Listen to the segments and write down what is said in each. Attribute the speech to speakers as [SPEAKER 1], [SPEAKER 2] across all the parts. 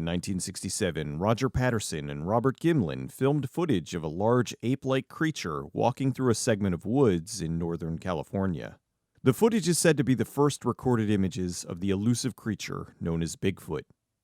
[SPEAKER 1] 1967, Roger Patterson and Robert Gimlin filmed footage of a large ape-like creature walking through a segment of woods in Northern California. The footage is said to be the first recorded images of the elusive creature known as Bigfoot.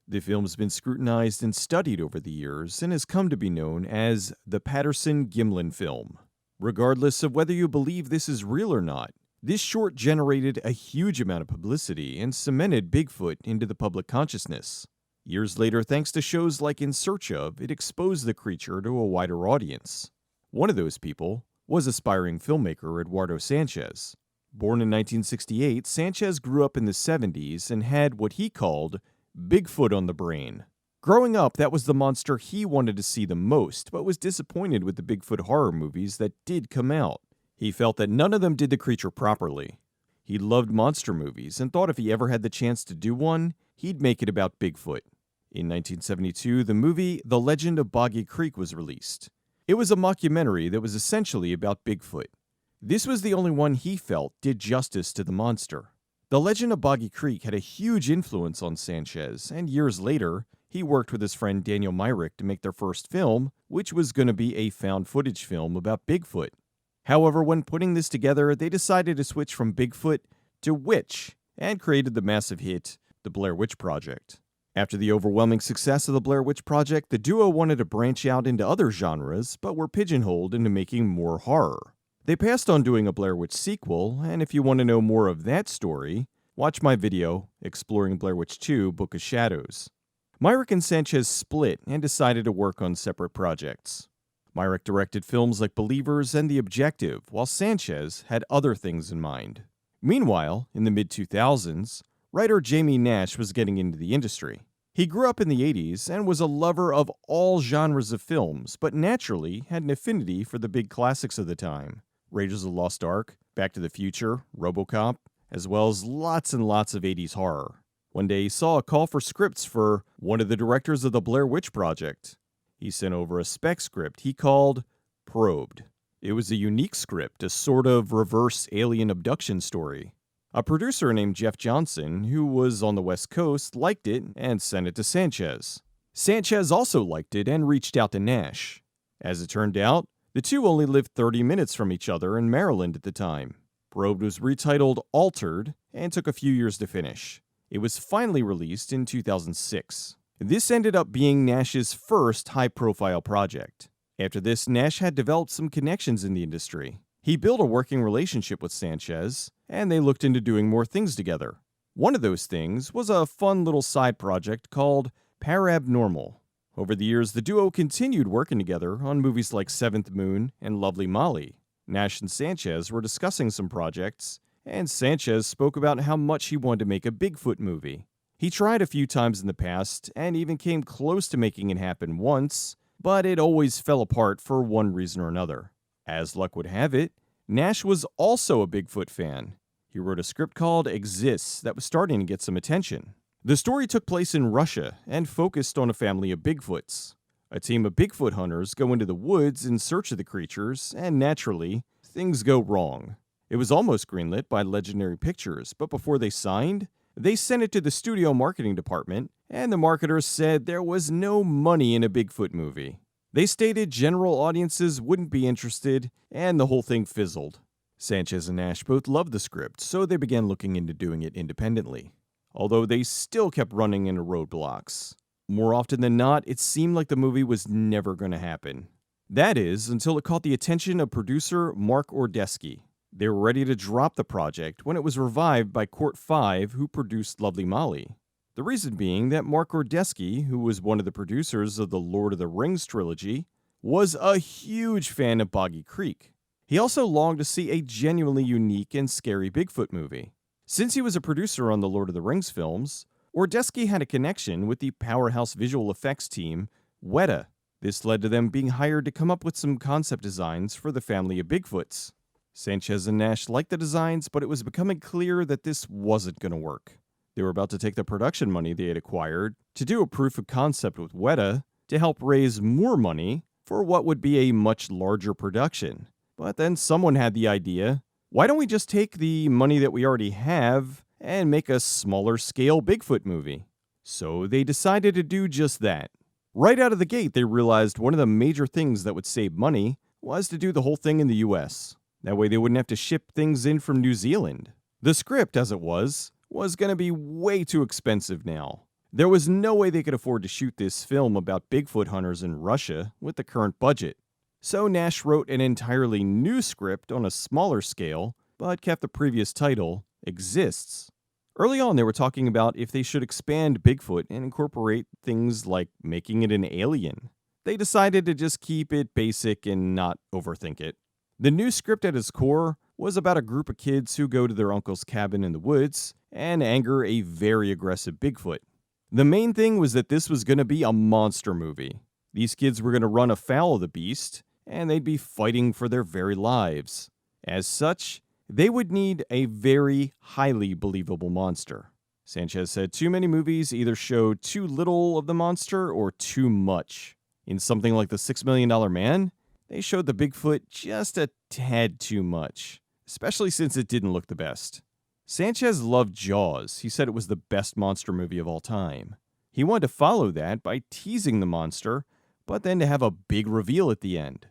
[SPEAKER 1] The film has been scrutinized and studied over the years and has come to be known as the Patterson-Gimlin film. Regardless of whether you believe this is real or not, this short generated a huge amount of publicity and cemented Bigfoot into the public consciousness. Years later, thanks to shows like In Search Of, it exposed the creature to a wider audience. One of those people was aspiring filmmaker Eduardo Sanchez. Born in 1968, Sanchez grew up in the 70s and had what he called Bigfoot on the brain. Growing up, that was the monster he wanted to see the most, but was disappointed with the Bigfoot horror movies that did come out. He felt that none of them did the creature properly. He loved monster movies and thought if he ever had the chance to do one, he'd make it about Bigfoot. In 1972, the movie The Legend of Boggy Creek was released. It was a mockumentary that was essentially about Bigfoot. This was the only one he felt did justice to the monster. The Legend of Boggy Creek had a huge influence on Sanchez, and years later, he worked with his friend Daniel Myrick to make their first film, which was going to be a found footage film about Bigfoot. However, when putting this together, they decided to switch from Bigfoot to Witch, and created the massive hit, The Blair Witch Project. After the overwhelming success of The Blair Witch Project, the duo wanted to branch out into other genres, but were pigeonholed into making more horror. They passed on doing a Blair Witch sequel, and if you want to know more of that story, watch my video, Exploring Blair Witch 2: Book of Shadows. Myrick and Sanchez split and decided to work on separate projects. Myrick directed films like Believers and The Objective, while Sanchez had other things in mind. Meanwhile, in the mid-2000s, writer Jamie Nash was getting into the industry. He grew up in the 80s and was a lover of all genres of films, but naturally had an affinity for the big classics of the time. Raiders of the Lost Ark, Back to the Future, RoboCop, as well as lots and lots of 80s horror. One day he saw a call for scripts for one of the directors of the Blair Witch Project. He sent over a spec script he called Probed. It was a unique script, a sort of reverse alien abduction story. A producer named Jeff Johnson, who was on the West Coast, liked it and sent it to Sanchez. Sanchez also liked it and reached out to Nash. As it turned out, the two only lived 30 minutes from each other in Maryland at the time. Probed was retitled Altered and took a few years to finish. It was finally released in 2006. This ended up being Nash's first high-profile project. After this, Nash had developed some connections in the industry. He built a working relationship with Sanchez, and they looked into doing more things together. One of those things was a fun little side project called Parabnormal. Over the years, the duo continued working together on movies like Seventh Moon and Lovely Molly. Nash and Sanchez were discussing some projects, and Sanchez spoke about how much he wanted to make a Bigfoot movie. He tried a few times in the past, and even came close to making it happen once, but it always fell apart for one reason or another. As luck would have it, Nash was also a Bigfoot fan. He wrote a script called Exists that was starting to get some attention. The story took place in Russia and focused on a family of Bigfoots. A team of Bigfoot hunters go into the woods in search of the creatures, and naturally, things go wrong. It was almost greenlit by Legendary Pictures, but before they signed, they sent it to the studio marketing department, and the marketers said there was no money in a Bigfoot movie. They stated general audiences wouldn't be interested, and the whole thing fizzled. Sanchez and Nash both loved the script, so they began looking into doing it independently, although they still kept running into roadblocks. More often than not, it seemed like the movie was never going to happen. That is, until it caught the attention of producer Mark Ordesky. They were ready to drop the project when it was revived by Court 5, who produced Lovely Molly. The reason being that Mark Ordesky, who was one of the producers of the Lord of the Rings trilogy, was a huge fan of Boggy Creek. He also longed to see a genuinely unique and scary Bigfoot movie. Since he was a producer on the Lord of the Rings films, Ordesky had a connection with the powerhouse visual effects team, Weta. This led to them being hired to come up with some concept designs for the family of Bigfoots. Sanchez and Nash liked the designs, but it was becoming clear that this wasn't going to work. They were about to take the production money they had acquired to do a proof of concept with Weta to help raise more money for what would be a much larger production. But then someone had the idea, why don't we just take the money that we already have and make a smaller scale Bigfoot movie? So they decided to do just that. Right out of the gate, they realized one of the major things that would save money was to do the whole thing in the US. That way they wouldn't have to ship things in from New Zealand. The script, as it was going to be way too expensive now. There was no way they could afford to shoot this film about Bigfoot hunters in Russia with the current budget. So Nash wrote an entirely new script on a smaller scale, but kept the previous title, Exists. Early on, they were talking about if they should expand Bigfoot and incorporate things like making it an alien. They decided to just keep it basic and not overthink it. The new script at its core was about a group of kids who go to their uncle's cabin in the woods and anger a very aggressive Bigfoot. The main thing was that this was going to be a monster movie. These kids were going to run afoul of the beast, and they'd be fighting for their very lives. As such, they would need a very highly believable monster. Sanchez said too many movies either show too little of the monster or too much. In something like The $6 Million Man, they showed the Bigfoot just a tad too much, especially since it didn't look the best. Sanchez loved Jaws. He said it was the best monster movie of all time. He wanted to follow that by teasing the monster, but then to have a big reveal at the end.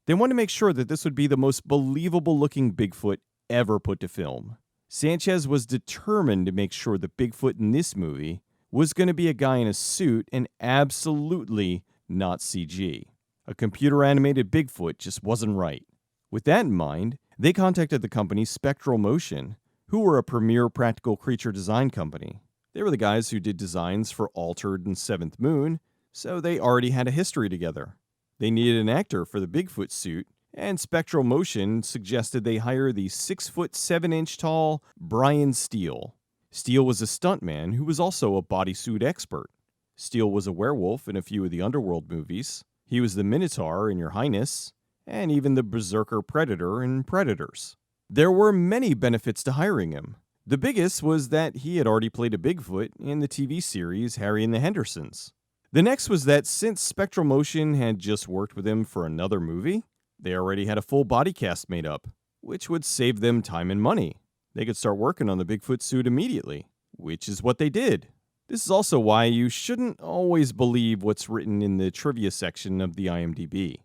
[SPEAKER 1] They wanted to make sure that this would be the most believable looking Bigfoot ever put to film. Sanchez was determined to make sure the Bigfoot in this movie was going to be a guy in a suit and absolutely not CG. A computer-animated Bigfoot just wasn't right. With that in mind, they contacted the company Spectral Motion, who were a premier practical creature design company. They were the guys who did designs for Altered and Seventh Moon, so they already had a history together. They needed an actor for the Bigfoot suit, and Spectral Motion suggested they hire the 6-foot 7-inch tall Brian Steele. Steele was a stuntman who was also a bodysuit expert. Steele was a werewolf in a few of the Underworld movies. He was the Minotaur in Your Highness, and even the Berserker Predator in Predators. There were many benefits to hiring him. The biggest was that he had already played a Bigfoot in the TV series Harry and the Hendersons. The next was that since Spectral Motion had just worked with him for another movie, they already had a full body cast made up, which would save them time and money. They could start working on the Bigfoot suit immediately, which is what they did. This is also why you shouldn't always believe what's written in the trivia section of the IMDb.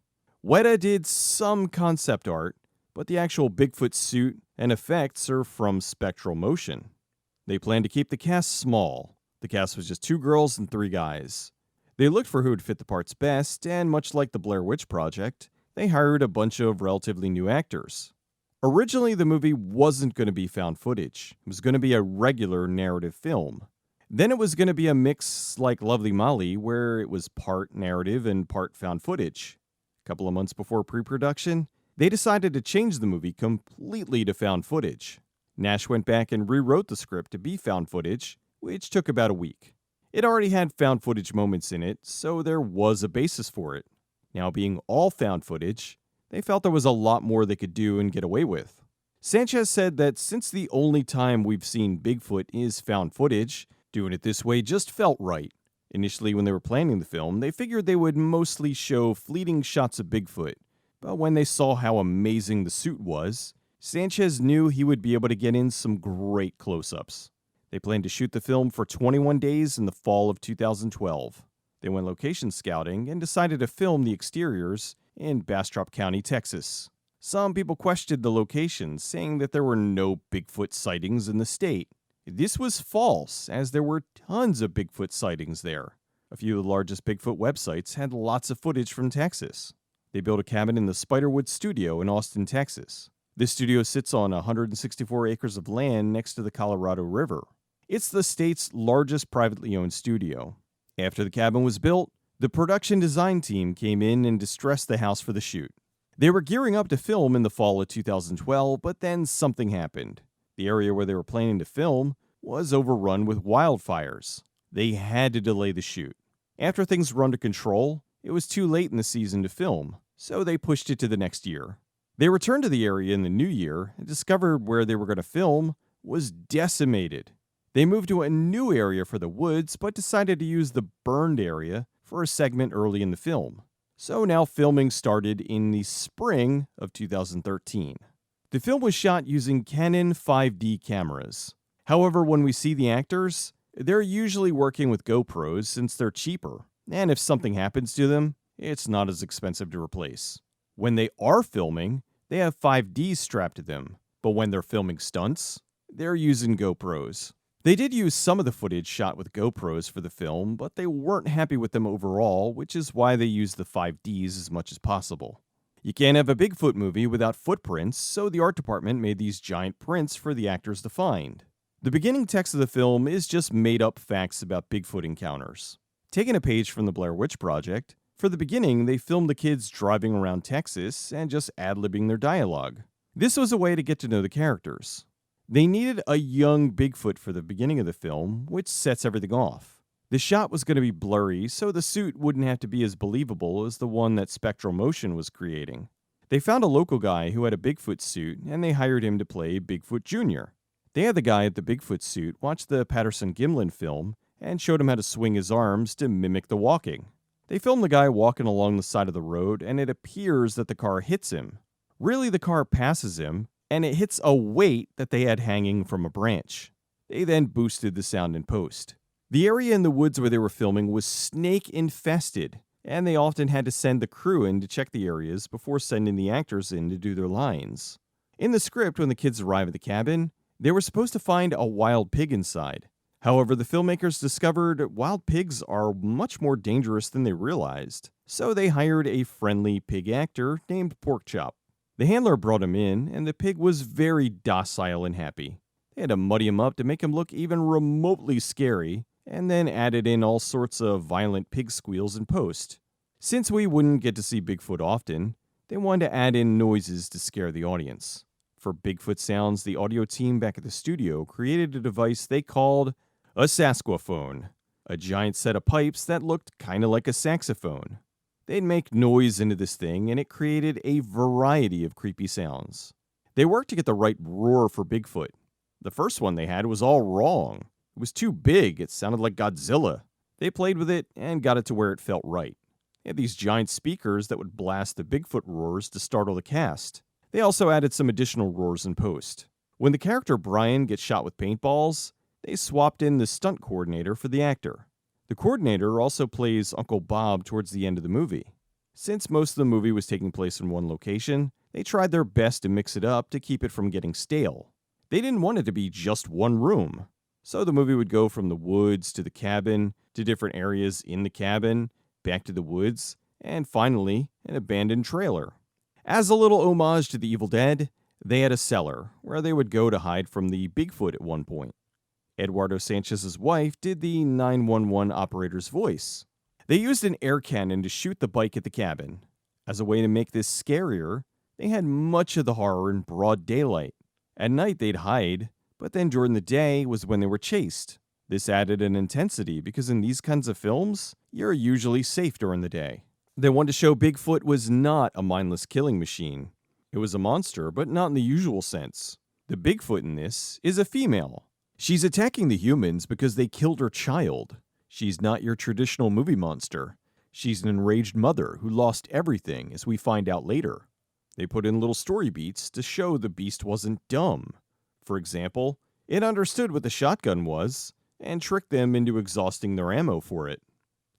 [SPEAKER 1] Weta did some concept art, but the actual Bigfoot suit and effects are from Spectral Motion. They planned to keep the cast small. The cast was just 2 girls and 3 guys. They looked for who would fit the parts best, and much like the Blair Witch Project, they hired a bunch of relatively new actors. Originally, the movie wasn't going to be found footage. It was going to be a regular narrative film. Then it was going to be a mix like Lovely Molly, where it was part narrative and part found footage. A couple of months before pre-production, they decided to change the movie completely to found footage. Nash went back and rewrote the script to be found footage, which took about a week. It already had found footage moments in it, so there was a basis for it. Now being all found footage, they felt there was a lot more they could do and get away with. Sanchez said that since the only time we've seen Bigfoot is found footage, doing it this way just felt right. Initially, when they were planning the film, they figured they would mostly show fleeting shots of Bigfoot. But when they saw how amazing the suit was, Sanchez knew he would be able to get in some great close-ups. They planned to shoot the film for 21 days in the fall of 2012. They went location scouting and decided to film the exteriors in Bastrop County, Texas. Some people questioned the location, saying that there were no Bigfoot sightings in the state. This was false, as there were tons of Bigfoot sightings there. A few of the largest Bigfoot websites had lots of footage from Texas. They built a cabin in the Spiderwood Studio in Austin, Texas. This studio sits on 164 acres of land next to the Colorado River. It's the state's largest privately owned studio. After the cabin was built, the production design team came in and distressed the house for the shoot. They were gearing up to film in the fall of 2012, but then something happened. The area where they were planning to film was overrun with wildfires. They had to delay the shoot. After things were under control, it was too late in the season to film, so they pushed it to the next year. They returned to the area in the new year and discovered where they were going to film was decimated. They moved to a new area for the woods, but decided to use the burned area for a segment early in the film. So now filming started in the spring of 2013. The film was shot using Canon 5D cameras. However, when we see the actors, They're usually working with GoPros since they're cheaper, and if something happens to them, it's not as expensive to replace. When they are filming, they have 5Ds strapped to them, but when they're filming stunts, they're using GoPros. They did use some of the footage shot with GoPros for the film, but they weren't happy with them overall, which is why they used the 5Ds as much as possible. You can't have a Bigfoot movie without footprints, so the art department made these giant prints for the actors to find. The beginning text of the film is just made-up facts about Bigfoot encounters. Taking a page from the Blair Witch Project, for the beginning they filmed the kids driving around Texas and just ad-libbing their dialogue. This was a way to get to know the characters. They needed a young Bigfoot for the beginning of the film, which sets everything off. The shot was going to be blurry, so the suit wouldn't have to be as believable as the one that Spectral Motion was creating. They found a local guy who had a Bigfoot suit, and they hired him to play Bigfoot Jr. They had the guy at the Bigfoot suit watch the Patterson-Gimlin film and showed him how to swing his arms to mimic the walking. They filmed the guy walking along the side of the road, and it appears that the car hits him. Really, the car passes him, and it hits a weight that they had hanging from a branch. They then boosted the sound in post. The area in the woods where they were filming was snake-infested, and they often had to send the crew in to check the areas before sending the actors in to do their lines. In the script, when the kids arrive at the cabin, they were supposed to find a wild pig inside. However, the filmmakers discovered wild pigs are much more dangerous than they realized, so they hired a friendly pig actor named Porkchop. The handler brought him in, and the pig was very docile and happy. They had to muddy him up to make him look even remotely scary, and then added in all sorts of violent pig squeals in post. Since we wouldn't get to see Bigfoot often, they wanted to add in noises to scare the audience. For Bigfoot sounds, the audio team back at the studio created a device they called a Sasquaphone, a giant set of pipes that looked kinda like a saxophone. They'd make noise into this thing, and it created a variety of creepy sounds. They worked to get the right roar for Bigfoot. The first one they had was all wrong. It was too big, it sounded like Godzilla. They played with it and got it to where it felt right. They had these giant speakers that would blast the Bigfoot roars to startle the cast. They also added some additional roars in post. When the character Brian gets shot with paintballs, they swapped in the stunt coordinator for the actor. The coordinator also plays Uncle Bob towards the end of the movie. Since most of the movie was taking place in one location, they tried their best to mix it up to keep it from getting stale. They didn't want it to be just one room. So the movie would go from the woods to the cabin, to different areas in the cabin, back to the woods, and finally, an abandoned trailer. As a little homage to the Evil Dead, they had a cellar, where they would go to hide from the Bigfoot at one point. Eduardo Sanchez's wife did the 911 operator's voice. They used an air cannon to shoot the bike at the cabin. As a way to make this scarier, they had much of the horror in broad daylight. At night they'd hide, but then during the day was when they were chased. This added an intensity because in these kinds of films, you're usually safe during the day. They wanted to show Bigfoot was not a mindless killing machine. It was a monster, but not in the usual sense. The Bigfoot in this is a female. She's attacking the humans because they killed her child. She's not your traditional movie monster. She's an enraged mother who lost everything, as we find out later. They put in little story beats to show the beast wasn't dumb. For example, it understood what the shotgun was, and tricked them into exhausting their ammo for it.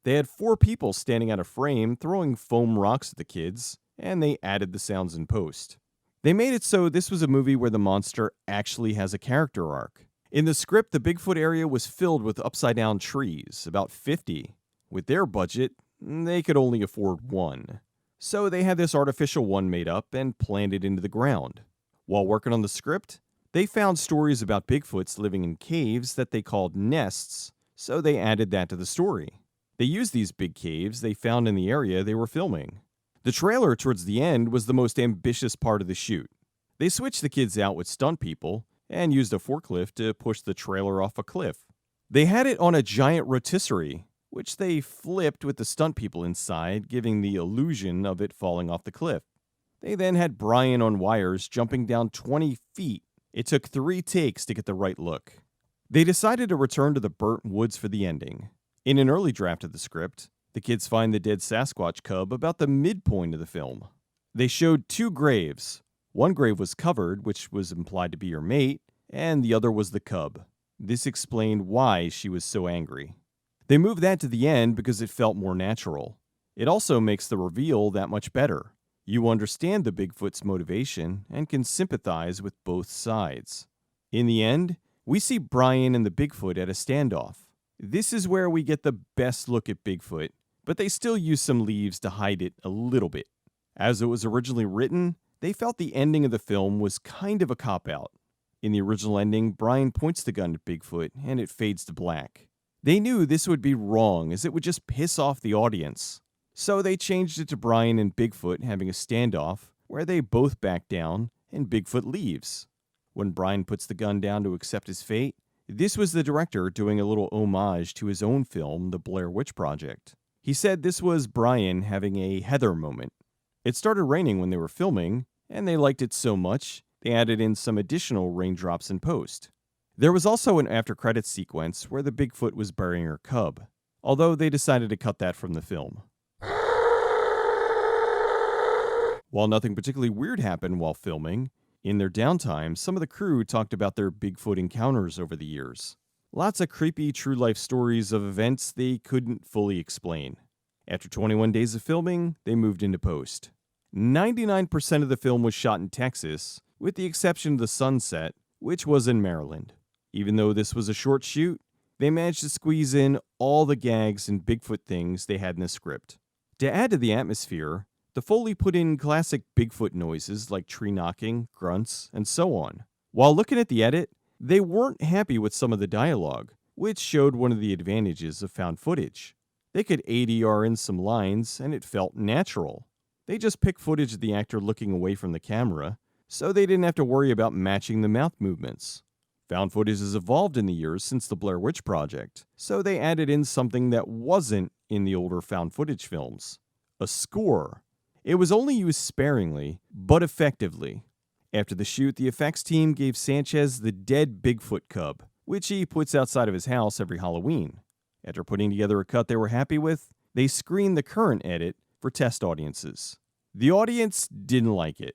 [SPEAKER 1] They had 4 people standing out of frame throwing foam rocks at the kids, and they added the sounds in post. They made it so this was a movie where the monster actually has a character arc. In the script, the Bigfoot area was filled with upside-down trees, about 50. With their budget, they could only afford one. So they had this artificial one made up and planted into the ground. While working on the script, they found stories about Bigfoots living in caves that they called nests, so they added that to the story. They used these big caves they found in the area they were filming. The trailer towards the end was the most ambitious part of the shoot. They switched the kids out with stunt people, and used a forklift to push the trailer off a cliff. They had it on a giant rotisserie, which they flipped with the stunt people inside, giving the illusion of it falling off the cliff. They then had Brian on wires jumping down 20 feet. It took 3 takes to get the right look. They decided to return to the burnt woods for the ending. In an early draft of the script, the kids find the dead Sasquatch cub about the midpoint of the film. They showed 2 graves. One grave was covered, which was implied to be your mate, and the other was the cub. This explained why she was so angry. They moved that to the end because it felt more natural. It also makes the reveal that much better. You understand the Bigfoot's motivation and can sympathize with both sides. In the end, we see Brian and the Bigfoot at a standoff. This is where we get the best look at Bigfoot, but they still use some leaves to hide it a little bit. As it was originally written, they felt the ending of the film was kind of a cop-out. In the original ending, Brian points the gun at Bigfoot and it fades to black. They knew this would be wrong as it would just piss off the audience. So they changed it to Brian and Bigfoot having a standoff where they both back down and Bigfoot leaves. When Brian puts the gun down to accept his fate, this was the director doing a little homage to his own film, The Blair Witch Project. He said this was Brian having a Heather moment. It started raining when they were filming, and they liked it so much, they added in some additional raindrops in post. There was also an after-credits sequence where the Bigfoot was burying her cub, although they decided to cut that from the film. While nothing particularly weird happened while filming, in their downtime, some of the crew talked about their Bigfoot encounters over the years. Lots of creepy true-life stories of events they couldn't fully explain. After 21 days of filming, they moved into post. 99% of the film was shot in Texas, with the exception of the sunset, which was in Maryland. Even though this was a short shoot, they managed to squeeze in all the gags and Bigfoot things they had in the script. To add to the atmosphere, the Foley put in classic Bigfoot noises like tree knocking, grunts, and so on. While looking at the edit, they weren't happy with some of the dialogue, which showed one of the advantages of found footage. They could ADR in some lines, and it felt natural. They just picked footage of the actor looking away from the camera, so they didn't have to worry about matching the mouth movements. Found footage has evolved in the years since the Blair Witch Project, so they added in something that wasn't in the older found footage films. A score. It was only used sparingly, but effectively. After the shoot, the effects team gave Sanchez the dead Bigfoot cub, which he puts outside of his house every Halloween. After putting together a cut they were happy with, they screened the current edit for test audiences. The audience didn't like it.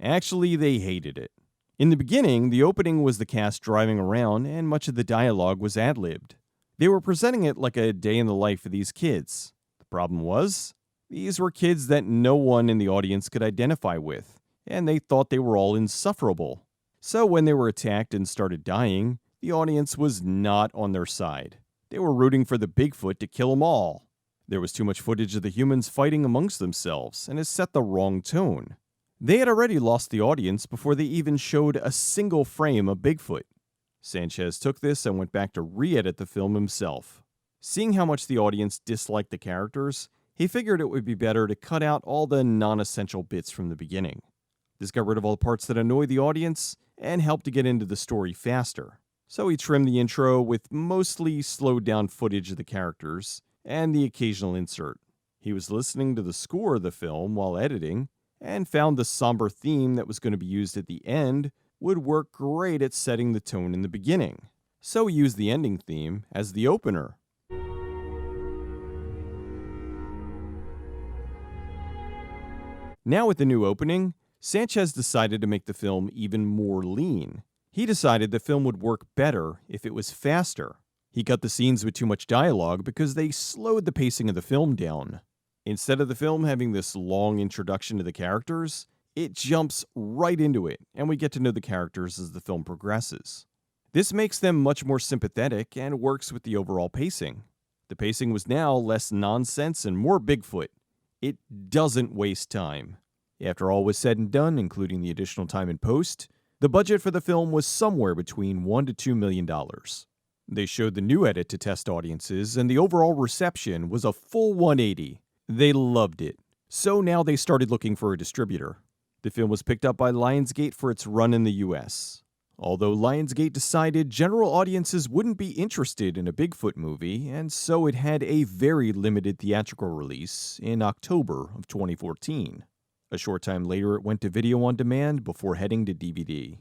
[SPEAKER 1] Actually, they hated it. In the beginning, the opening was the cast driving around and much of the dialogue was ad-libbed. They were presenting it like a day in the life of these kids. The problem was, these were kids that no one in the audience could identify with, and they thought they were all insufferable. So when they were attacked and started dying, the audience was not on their side. They were rooting for the Bigfoot to kill them all. There was too much footage of the humans fighting amongst themselves, and it set the wrong tone. They had already lost the audience before they even showed a single frame of Bigfoot. Sanchez took this and went back to re-edit the film himself. Seeing how much the audience disliked the characters, he figured it would be better to cut out all the non-essential bits from the beginning. This got rid of all the parts that annoyed the audience and helped to get into the story faster. So he trimmed the intro with mostly slowed down footage of the characters and the occasional insert. He was listening to the score of the film while editing and found the somber theme that was going to be used at the end would work great at setting the tone in the beginning. So he used the ending theme as the opener. Now with the new opening, Sanchez decided to make the film even more lean. He decided the film would work better if it was faster. He cut the scenes with too much dialogue because they slowed the pacing of the film down. Instead of the film having this long introduction to the characters, it jumps right into it, and we get to know the characters as the film progresses. This makes them much more sympathetic and works with the overall pacing. The pacing was now less nonsense and more Bigfoot. It doesn't waste time. After all was said and done, including the additional time in post, the budget for the film was somewhere between $1 to $2 million. They showed the new edit to test audiences, and the overall reception was a full 180. They loved it. So now they started looking for a distributor. The film was picked up by Lionsgate for its run in the US. Although Lionsgate decided general audiences wouldn't be interested in a Bigfoot movie, and so it had a very limited theatrical release in October of 2014. A short time later, it went to video on demand before heading to DVD.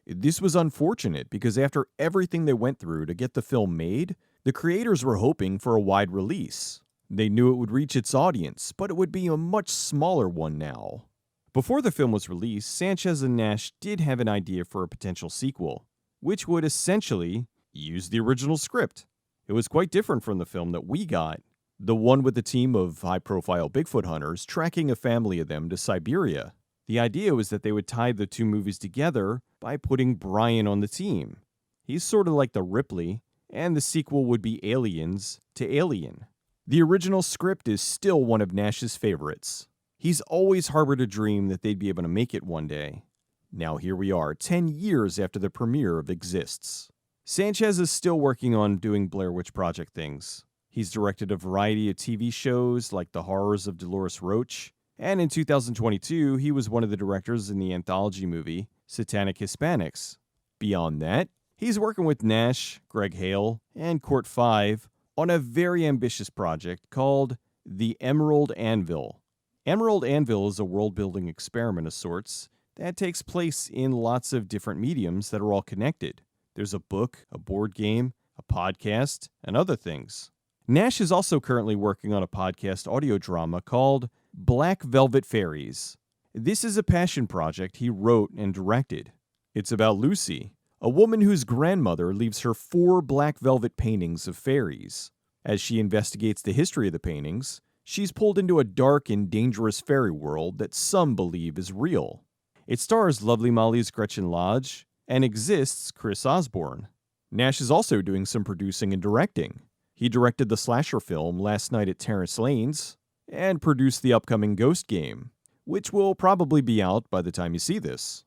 [SPEAKER 1] This was unfortunate because after everything they went through to get the film made, the creators were hoping for a wide release. They knew it would reach its audience, but it would be a much smaller one now. Before the film was released, Sanchez and Nash did have an idea for a potential sequel, which would essentially used the original script. It was quite different from the film that we got, the one with the team of high-profile Bigfoot hunters tracking a family of them to Siberia. The idea was that they would tie the two movies together by putting Brian on the team. He's sort of like the Ripley, and the sequel would be Aliens to Alien. The original script is still one of Nash's favorites. He's always harbored a dream that they'd be able to make it one day. Now here we are, 10 years after the premiere of Exists. Sanchez is still working on doing Blair Witch Project things. He's directed a variety of TV shows like The Horrors of Dolores Roach, and in 2022, he was one of the directors in the anthology movie Satanic Hispanics. Beyond that, he's working with Nash, Greg Hale, and Court 5 on a very ambitious project called The Emerald Anvil. Emerald Anvil is a world-building experiment of sorts that takes place in lots of different mediums that are all connected. There's a book, a board game, a podcast, and other things. Nash is also currently working on a podcast audio drama called Black Velvet Fairies. This is a passion project he wrote and directed. It's about Lucy, a woman whose grandmother leaves her 4 black velvet paintings of fairies. As she investigates the history of the paintings, she's pulled into a dark and dangerous fairy world that some believe is real. It stars Lovely Molly's Gretchen Lodge and Exists' Chris Osborne. Nash is also doing some producing and directing. He directed the slasher film Last Night at Terrace Lanes and produced the upcoming Ghost game, which will probably be out by the time you see this.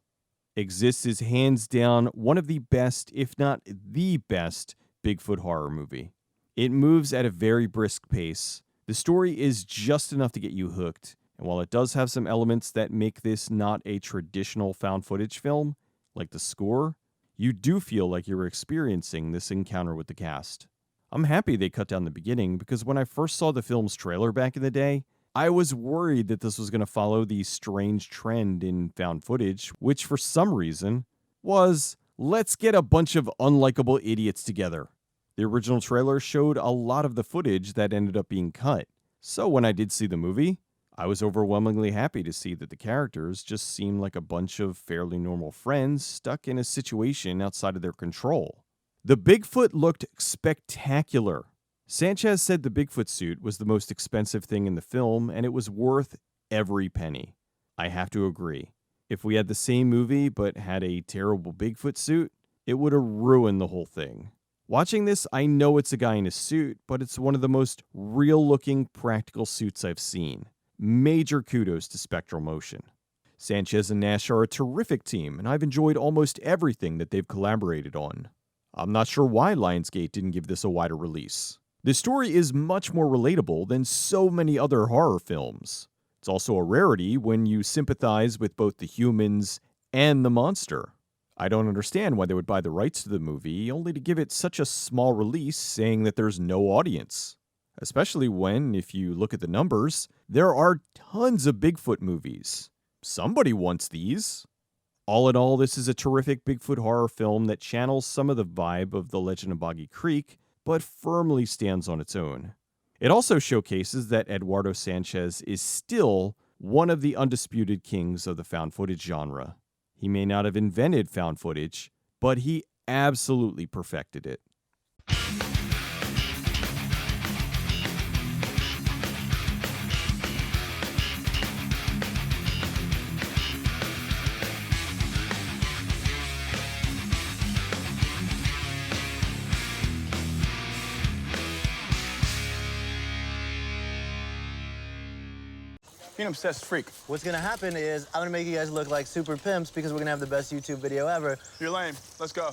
[SPEAKER 1] Exists is hands down one of the best, if not the best, Bigfoot horror movie. It moves at a very brisk pace. The story is just enough to get you hooked, and while it does have some elements that make this not a traditional found footage film, like the score, you do feel like you're experiencing this encounter with the cast. I'm happy they cut down the beginning because when I first saw the film's trailer back in the day, I was worried that this was going to follow the strange trend in found footage, which for some reason was, let's get a bunch of unlikable idiots together. The original trailer showed a lot of the footage that ended up being cut. So when I did see the movie, I was overwhelmingly happy to see that the characters just seemed like a bunch of fairly normal friends stuck in a situation outside of their control. The Bigfoot looked spectacular. Sanchez said the Bigfoot suit was the most expensive thing in the film, and it was worth every penny. I have to agree. If we had the same movie but had a terrible Bigfoot suit, it would have ruined the whole thing. Watching this, I know it's a guy in a suit, but it's one of the most real-looking practical suits I've seen. Major kudos to Spectral Motion. Sanchez and Nash are a terrific team, and I've enjoyed almost everything that they've collaborated on. I'm not sure why Lionsgate didn't give this a wider release. The story is much more relatable than so many other horror films. It's also a rarity when you sympathize with both the humans and the monster. I don't understand why they would buy the rights to the movie only to give it such a small release saying that there's no audience. Especially when, if you look at the numbers, there are tons of Bigfoot movies. Somebody wants these. All in all, this is a terrific Bigfoot horror film that channels some of the vibe of The Legend of Boggy Creek, but firmly stands on its own. It also showcases that Eduardo Sanchez is still one of the undisputed kings of the found footage genre. He may not have invented found footage, but he absolutely perfected it.
[SPEAKER 2] You're an obsessed freak.
[SPEAKER 3] What's gonna happen is I'm gonna make you guys look like super pimps because we're gonna have the best YouTube video ever.
[SPEAKER 2] You're lame. Let's go.